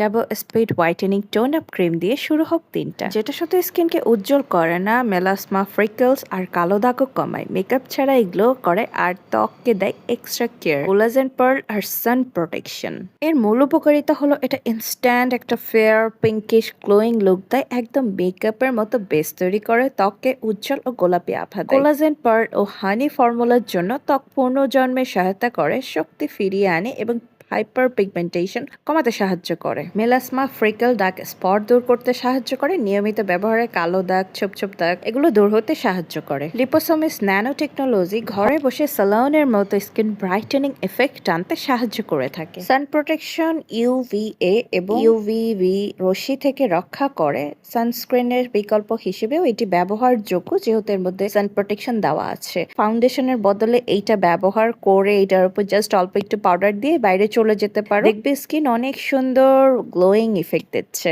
Double speed whitening tone up cream দিয়ে শুরু হোক দিনটা, যেটা শুধু স্কিনকে উজ্জ্বল করে না, মেলাসমা, ফ্রিকলস আর কালো দাগও কমায়। মেকআপ ছাড়াই গ্লো করে আর ত্বককে দেয় এক্সট্রা কেয়ার, কোলাজেন পার্ল আর সান প্রোটেকশন। এর মূল উপকারিতা হলো এটা ইনস্ট্যান্ট একটা ফেয়ার পিঙ্কিশ গ্লোয়িং লুক দেয়, একদম মেকআপের মতো বেস তৈরি করে, ত্বককে উজ্জ্বল ও গোলাপি আভা দেয়। কোলাজেন পার্ল ও হানি ফর্মুলার জন্য ত্বক পুনর্জন্মে সহায়তা করে, শক্তি ফিরিয়ে আনে এবং হাইপার পিগমেন্টেশন কমাতে সাহায্য করে। মেলাসমা, ফ্রিকল, ডার্ক স্পট দূর করতে সাহায্য করে। নিয়মিত ব্যবহারে কালো দাগ, ছোপ ছোপ দাগ এগুলো দূর হতে সাহায্য করে। লিপোসোমিস ন্যানো টেকনোলজি ঘরে বসে সালনের মতো স্কিন ব্রাইটেনিং এফেক্ট আনতে সাহায্য করে থাকে। সান প্রোটেকশন ইউভিএ এবং ইউভিবি রশ্মি থেকে রক্ষা করে। সানস্ক্রিনের বিকল্প হিসেবেও এটি ব্যবহারযোগ্য, যেহেতু এর মধ্যে সান প্রোটেকশন দেওয়া আছে। ফাউন্ডেশনের বদলে এইটা ব্যবহার করে এটার উপর জাস্ট অল্প একটু পাউডার দিয়ে বাইরে চলে যেতে পারো, দেখবে স্কিন অনেক সুন্দর গ্লোয়িং ইফেক্ট দিচ্ছে।